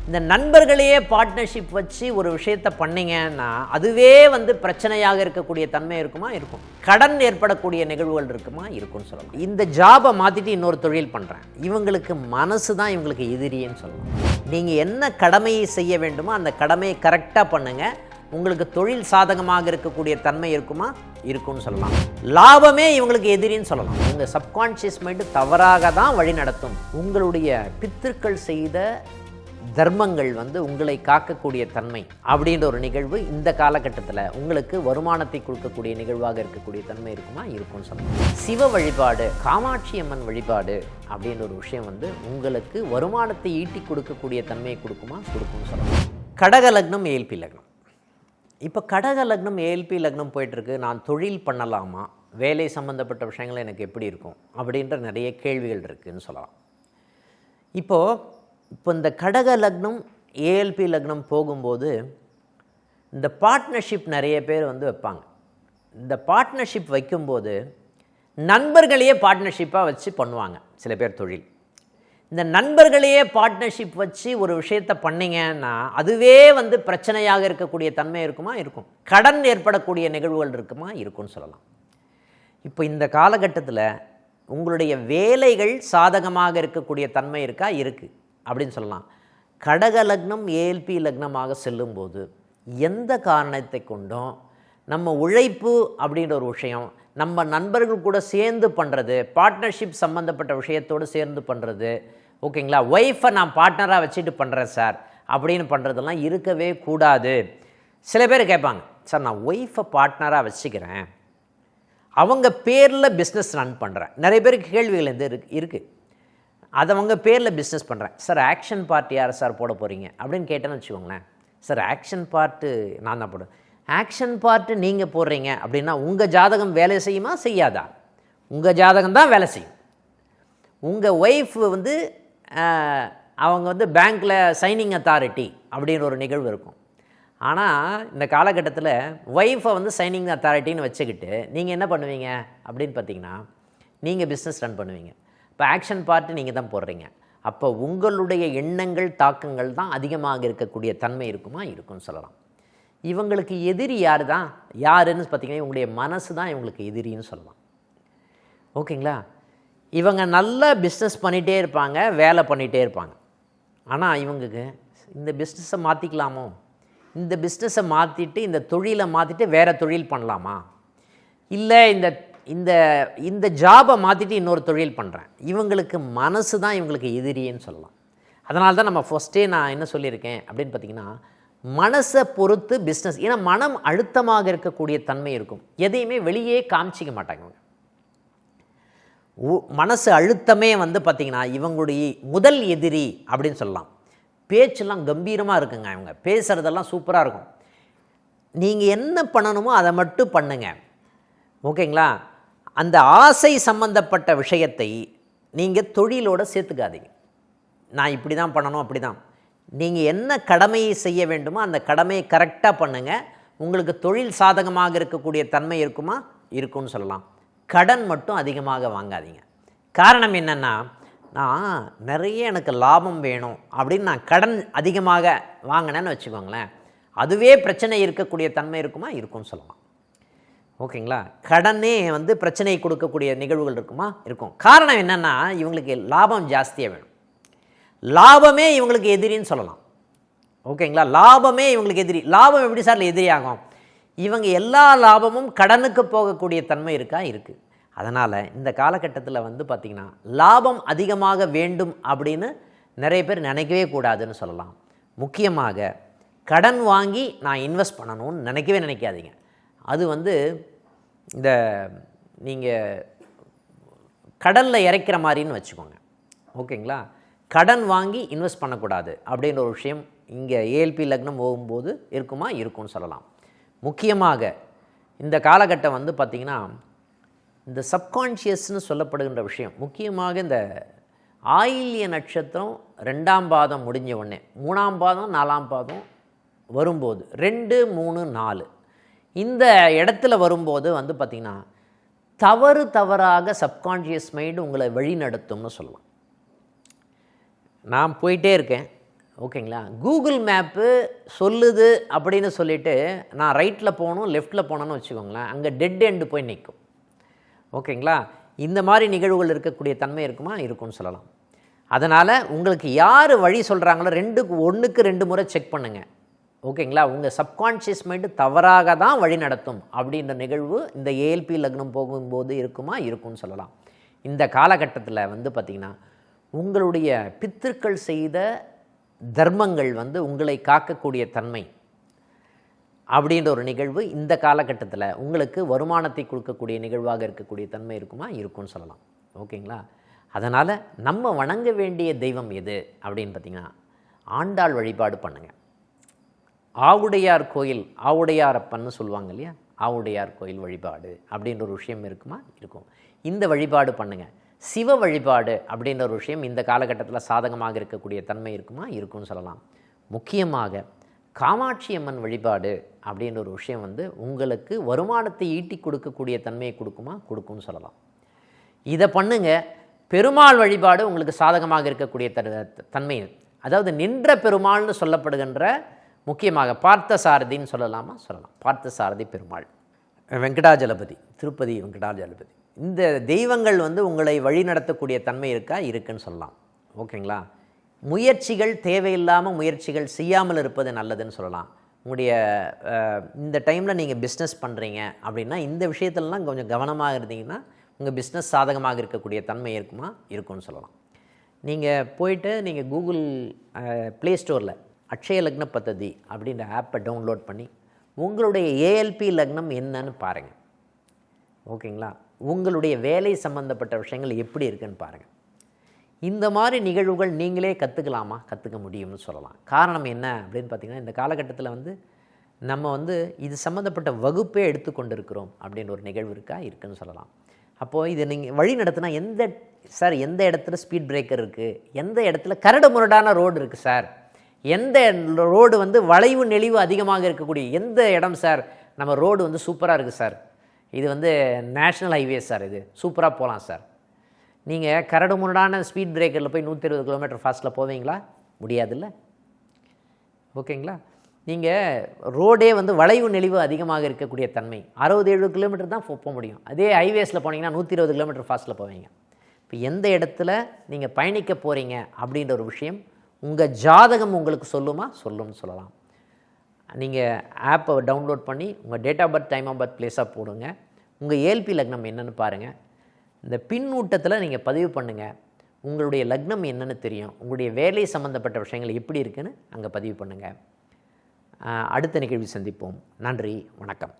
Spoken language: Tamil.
இந்த நண்பர்களையே பார்ட்னர்ஷிப் வச்சு ஒரு விஷயத்தை பண்ணீங்கன்னா அதுவே பிரச்சனையாக இருக்கக்கூடிய தன்மை இருக்குமா? இருக்கும். கடன் ஏற்படக்கூடிய நிகழ்வுகள் இருக்குமா? இருக்கும்னு சொல்லலாம். இந்த ஜாபை மாற்றிட்டு இன்னொரு தொழில் பண்ணுறேன், இவங்களுக்கு மனசு தான் இவங்களுக்கு எதிரின்னு சொல்லலாம். நீங்கள் என்ன கடமையை செய்ய வேண்டுமோ அந்த கடமையை கரெக்டாக பண்ணுங்கள், உங்களுக்கு தொழில் சாதகமாக இருக்கக்கூடிய தன்மை இருக்குமா? இருக்கும்னு சொல்லலாம். லாபமே இவங்களுக்கு எதிரின்னு சொல்லலாம். உங்கள் சப்கான்ஷியஸ் மைண்டு தவறாக தான் வழி நடத்தும். உங்களுடைய பித்திருக்கள் செய்த தர்மங்கள் உங்களை காக்கக்கூடிய தன்மை அப்படின்ற ஒரு நிகழ்வு இந்த காலகட்டத்தில் உங்களுக்கு வருமானத்தை கொடுக்கக்கூடிய நிகழ்வாக இருக்கக்கூடிய தன்மை இருக்குமா? இருக்கும்னு சொல்லலாம். சிவ வழிபாடு, காமாட்சி அம்மன் வழிபாடு அப்படின்ற ஒரு விஷயம் உங்களுக்கு வருமானத்தை ஈட்டி கொடுக்கக்கூடிய தன்மையை கொடுக்குமா? கொடுக்கும்னு சொல்லலாம். கடக லக்னம், ஏஎல்பி லக்னம். இப்போ கடக லக்னம், ஏஎல்பி லக்னம் போயிட்டுருக்கு. நான் தொழில் பண்ணலாமா, வேலை சம்மந்தப்பட்ட விஷயங்கள் எனக்கு எப்படி இருக்கும் அப்படின்ற நிறைய கேள்விகள் இருக்குதுன்னு சொல்லலாம். இப்போ இந்த கடக லக்னம், ஏஎல்பி லக்னம் போகும்போது இந்த பார்ட்னர்ஷிப் நிறைய பேர் வைப்பாங்க. இந்த பார்ட்னர்ஷிப் வைக்கும்போது நண்பர்களையே பார்ட்னர்ஷிப்பாக வச்சு பண்ணுவாங்க சில பேர் தொழில். இந்த நண்பர்களையே பார்ட்னர்ஷிப் வச்சு ஒரு விஷயத்தை பண்ணிங்கன்னா அதுவே பிரச்சனையாக இருக்கக்கூடிய தன்மை இருக்குமா? இருக்கும். கடன் ஏற்படக்கூடிய நிகழ்வுகள் இருக்குமா? இருக்கும்னு சொல்லலாம். இப்போ இந்த காலகட்டத்தில் உங்களுடைய வேலைகள் சாதகமாக இருக்கக்கூடிய தன்மை இருக்கா? இருக்குது அப்படின்னு சொல்லலாம். கடக லக்னம், ஏஎல்பி லக்னமாக செல்லும்போது எந்த காரணத்தை கொண்டும் நம்ம உழைப்பு அப்படின்ற ஒரு விஷயம், நம்ம நண்பர்கள் கூட சேர்ந்து பண்ணுறது, பார்ட்னர்ஷிப் சம்மந்தப்பட்ட விஷயத்தோடு சேர்ந்து பண்ணுறது, ஓகேங்களா, ஒய்ஃபை நான் பார்ட்னராக வச்சுட்டு பண்ணுறேன் சார் அப்படின்னு பண்ணுறதெல்லாம் இருக்கவே கூடாது. சில பேர் கேட்பாங்க, சார் நான் ஒய்ஃபை பார்ட்னராக வச்சுக்கிறேன், அவங்க பேரில் பிஸ்னஸ் ரன் பண்ணுறேன். நிறைய பேருக்கு கேள்விகள் இருக்குது. அதை அவங்க பேரில் பிஸ்னஸ் பண்ணுறேன் சார், ஆக்ஷன் பார்ட்டி யார் சார் போட போகிறீங்க அப்படின்னு கேட்டேன்னு வச்சுக்கோங்களேன். சார் ஆக்ஷன் பார்ட்டு நான் தான் போடுவேன். ஆக்ஷன் பார்ட்டு நீங்கள் போடுறீங்க அப்படின்னா உங்கள் ஜாதகம் வேலை செய்யுமா? செய்யாதா? உங்கள் ஜாதகம் தான் வேலை செய்யும். உங்கள் ஒய்ஃப் அவங்க பேங்க்கில் சைனிங் அத்தாரிட்டி அப்படின்ற ஒரு நிகழ்வு இருக்கும். ஆனால் இந்த காலகட்டத்தில் ஒய்ஃபை சைனிங் அத்தாரிட்டின்னு வச்சுக்கிட்டு நீங்கள் என்ன பண்ணுவீங்க அப்படின்னு பார்த்தீங்கன்னா, நீங்கள் பிஸ்னஸ் ரன் பண்ணுவீங்க. இப்போ ஆக்ஷன் பார்ட்டு நீங்கள் தான் போடுறீங்க. அப்போ உங்களுடைய எண்ணங்கள், தாக்கங்கள் தான் அதிகமாக இருக்கக்கூடிய தன்மை இருக்குமா? இருக்கும்னு சொல்லலாம். இவங்களுக்கு எதிரி யாருன்னு பார்த்தீங்கன்னா உங்களுடைய மனசு தான் இவங்களுக்கு எதிரின்னு சொல்லலாம். ஓகேங்களா? இவங்க நல்லா பிஸ்னஸ் பண்ணிகிட்டே இருப்பாங்க, வேலை பண்ணிகிட்டே இருப்பாங்க. ஆனால் இவங்களுக்கு இந்த பிஸ்னஸை மாற்றிக்கலாமோ, இந்த பிஸ்னஸை மாற்றிட்டு இந்த தொழிலை மாற்றிட்டு வேறு தொழில் பண்ணலாமா, இல்லை இந்த ஜாபை மாற்றிட்டு இன்னொரு தொழில் பண்ணுறேன், இவங்களுக்கு மனசு தான் இவங்களுக்கு எதிரின்னு சொல்லலாம். அதனால தான் நம்ம ஃபஸ்ட்டே நான் என்ன சொல்லியிருக்கேன் அப்படின்னு பார்த்தீங்கன்னா, மனசை பொறுத்து பிஸ்னஸ். ஏன்னா மனம் அழுத்தமாக இருக்கக்கூடிய தன்மை இருக்கும். எதையுமே வெளியே காமிச்சிக்க மாட்டாங்க. மனசு அழுத்தமே பார்த்திங்கன்னா இவங்களுடைய முதல் எதிரி அப்படின்னு சொல்லலாம். பேச்செல்லாம் கம்பீரமாக இருக்குங்க, இவங்க பேசுகிறதெல்லாம் சூப்பராக இருக்கும். நீங்கள் என்ன பண்ணணுமோ அதை மட்டும் பண்ணுங்க, ஓகேங்களா? அந்த ஆசை சம்பந்தப்பட்ட விஷயத்தை நீங்கள் தொழிலோடு சேர்த்துக்காதீங்க. நான் இப்படி தான் பண்ணணும், அப்படி தான். நீங்கள் என்ன கடமையை செய்ய வேண்டுமோ அந்த கடமையை கரெக்டாக பண்ணுங்கள். உங்களுக்கு தொழில் சாதகமாக இருக்கக்கூடிய தன்மை இருக்குமா? இருக்கும்னு சொல்லலாம். கடன் மட்டும் அதிகமாக வாங்காதீங்க. காரணம் என்னென்னா, நான் நிறைய எனக்கு லாபம் வேணும் அப்படின்னு நான் கடன் அதிகமாக வாங்கினேன்னு வச்சுக்கோங்களேன், அதுவே பிரச்சனை இருக்கக்கூடிய தன்மை இருக்குமா? இருக்கும்னு சொல்லலாம். ஓகேங்களா? கடனே பிரச்சனையை கொடுக்கக்கூடிய நிகழ்வுகள் இருக்குமா? இருக்கும். காரணம் என்னென்னா, இவங்களுக்கு லாபம் ஜாஸ்தியாக வேணும். லாபமே இவங்களுக்கு எதிரின்னு சொல்லலாம். ஓகேங்களா? லாபமே இவங்களுக்கு எதிரி. லாபம் எப்படி சார் எதிரி ஆகும்? இவங்க எல்லா லாபமும் கடனுக்கு போகக்கூடிய தன்மை இருக்கா? இருக்குது. அதனால் இந்த காலகட்டத்தில் பார்த்திங்கன்னா லாபம் அதிகமாக வேண்டும் அப்படின்னு நிறைய பேர் நினைக்கவே கூடாதுன்னு சொல்லலாம். முக்கியமாக கடன் வாங்கி நான் இன்வெஸ்ட் பண்ணணும்னு நினைக்காதீங்க. அது இந்த நீங்கள் கடலில் இறைக்கிற மாதிரின்னு வச்சுக்கோங்க. ஓகேங்களா? கடன் வாங்கி இன்வெஸ்ட் பண்ணக்கூடாது அப்படின்ற ஒரு விஷயம் இங்கே ஏஎல்பி லக்னம் போகும்போது இருக்குமா? இருக்கும்னு சொல்லலாம். முக்கியமாக இந்த காலகட்டம் பார்த்திங்கன்னா இந்த சப்கான்ஷியஸ்னு சொல்லப்படுகின்ற விஷயம், முக்கியமாக இந்த ஆயில்ய நட்சத்திரம் 2ஆம் பாதம் முடிஞ்ச உடனே 3ஆம் பாதம் 4ஆம் பாதம் வரும்போது 2, 3, 4 இந்த இடத்துல வரும்போது பார்த்திங்கன்னா தவறாக சப்கான்ஷியஸ் மைண்டு உங்களை வழி நடத்தும்னு சொல்லலாம். நான் போயிட்டே இருக்கேன், ஓகேங்களா? கூகுள் மேப்பு சொல்லுது அப்படின்னு சொல்லிவிட்டு நான் ரைட்டில் போகணும் லெஃப்ட்டில் போனோன்னு வச்சுக்கோங்களேன், அங்கே டெட் எண்டு போய் நிற்கும். ஓகேங்களா? இந்த மாதிரி நிகழ்வுகள் இருக்கக்கூடிய தன்மை இருக்குமா? இருக்கும்னு சொல்லலாம். அதனால் உங்களுக்கு யார் வழி சொல்கிறாங்களோ 1க்கு 2 முறை செக் பண்ணுங்கள். ஓகேங்களா? உங்கள் சப்கான்ஷியஸ் மைண்டு தவறாக தான் வழி நடத்தும் அப்படின்ற நிகழ்வு இந்த ஏஎல்பி லக்னம் போகும்போது இருக்குமா? இருக்கும்னு சொல்லலாம். இந்த காலகட்டத்தில் வந்து பார்த்திங்கன்னா உங்களுடைய பித்திருக்கள் செய்த தர்மங்கள் வந்து உங்களை காக்கக்கூடிய தன்மை அப்படின்ற ஒரு நிகழ்வு இந்த காலகட்டத்தில் உங்களுக்கு வருமானத்தை கொடுக்கக்கூடிய நிகழ்வாக இருக்கக்கூடிய தன்மை இருக்குமா? இருக்கும்னு சொல்லலாம். ஓகேங்களா? அதனால் நம்ம வணங்க வேண்டிய தெய்வம் எது அப்படின்னு பார்த்திங்கன்னா ஆண்டாள் வழிபாடு பண்ணுங்கள். ஆவுடையார் கோயில், ஆவுடையாரப்பன்னு சொல்லுவாங்க இல்லையா, ஆவுடையார் கோயில் வழிபாடு அப்படின்ற ஒரு விஷயம் இருக்குமா? இருக்கும். இந்த வழிபாடு பண்ணுங்கள். சிவ வழிபாடு அப்படின்ற ஒரு விஷயம் இந்த காலகட்டத்தில் சாதகமாக இருக்கக்கூடிய தன்மை இருக்குமா? இருக்கும்னு சொல்லலாம். முக்கியமாக காமாட்சி அம்மன் வழிபாடு அப்படின்ற ஒரு விஷயம் வந்து உங்களுக்கு வருமானத்தை ஈட்டி கொடுக்கக்கூடிய தன்மையை கொடுக்குமா? கொடுக்கும்னு சொல்லலாம். இதை பண்ணுங்கள். பெருமாள் வழிபாடு உங்களுக்கு சாதகமாக இருக்கக்கூடிய தன்மை, அதாவது நின்ற பெருமாள்னு சொல்லப்படுகின்ற, முக்கியமாக பார்த்த சாரதின்னு சொல்லலாமா? சொல்லலாம். பார்த்த சாரதி பெருமாள், வெங்கடாஜலபதி, திருப்பதி வெங்கடாஜலபதி, இந்த தெய்வங்கள் வந்து உங்களை வழி நடத்தக்கூடிய தன்மை இருக்கா? இருக்குன்னு சொல்லலாம். ஓகேங்களா? முயற்சிகள் தேவையில்லாமல் முயற்சிகள் செய்யாமல் இருப்பது நல்லதுன்னு சொல்லலாம். உங்களுடைய இந்த டைமில் நீங்கள் பிஸ்னஸ் பண்ணுறீங்க அப்படின்னா இந்த விஷயத்துலலாம் கொஞ்சம் கவனமாக இருந்தீங்கன்னா உங்கள் பிஸ்னஸ் சாதகமாக இருக்கக்கூடிய தன்மை இருக்குமா? இருக்கும்னு சொல்லலாம். நீங்கள் போயிட்டு நீங்கள் கூகுள் ப்ளே ஸ்டோரில் அக்ஷய லக்ன பத்ததி அப்படின்ற ஆப்பை டவுன்லோட் பண்ணி உங்களுடைய ஏஎல்பி லக்னம் என்னன்னு பாருங்கள். ஓகேங்களா? உங்களுடைய வேலை சம்பந்தப்பட்ட விஷயங்கள் எப்படி இருக்குன்னு பாருங்கள். இந்த மாதிரி நிகழ்வுகள் நீங்களே கற்றுக்கலாமா? கற்றுக்க முடியும்னு சொல்லலாம். காரணம் என்ன அப்படின்னு பார்த்திங்கன்னா இந்த காலகட்டத்தில் வந்து நம்ம வந்து இது சம்மந்தப்பட்ட வகுப்பே எடுத்துக்கொண்டு இருக்கிறோம் அப்படின்ற ஒரு நிகழ்வு இருக்குன்னு சொல்லலாம். அப்போது இதை நீங்கள் வழி நடத்தினா எந்த இடத்துல ஸ்பீட் பிரேக்கர் இருக்குது, எந்த இடத்துல கரடு முரடான ரோடு இருக்குது சார், எந்த ரோடு வந்து வளைவு நெளிவு அதிகமாக இருக்கக்கூடிய எந்த இடம் சார், நம்ம ரோடு வந்து சூப்பராக இருக்குது சார், இது வந்து நேஷ்னல் ஹைவே சார், இது சூப்பராக போகலாம் சார். நீங்கள் கரடு முரடான ஸ்பீட் பிரேக்கரில் போய் 120 கிலோமீட்டர் ஃபாஸ்ட்டில் போவீங்களா? முடியாதுல்ல. ஓகேங்களா? நீங்கள் ரோடே வந்து வளைவு நெளிவு அதிகமாக இருக்கக்கூடிய தன்மை 60-70 கிலோமீட்டர் தான் போக முடியும். அதே ஹைவேஸில் போனீங்கன்னா 120 கிலோமீட்டர் ஃபாஸ்ட்டில் போவீங்க. இப்போ எந்த இடத்துல நீங்கள் பயணிக்க போகிறீங்க அப்படின்ற ஒரு விஷயம் உங்கள் ஜாதகம் உங்களுக்கு சொல்லும்னு சொல்லலாம். நீங்கள் ஆப்பை டவுன்லோட் பண்ணி உங்கள் date of birth, time of birth, பிளேஸாக போடுங்க. உங்கள் ஏஎல்பி லக்னம் என்னென்னு பாருங்கள். இந்த பின்னூட்டத்தில் நீங்கள் பதிவு பண்ணுங்கள். உங்களுடைய லக்னம் என்னென்னு தெரியும். உங்களுடைய வேலை சம்மந்தப்பட்ட விஷயங்கள் எப்படி இருக்குன்னு அங்கே பதிவு பண்ணுங்கள். அடுத்த நிகழ்ச்சி சந்திப்போம். நன்றி, வணக்கம்.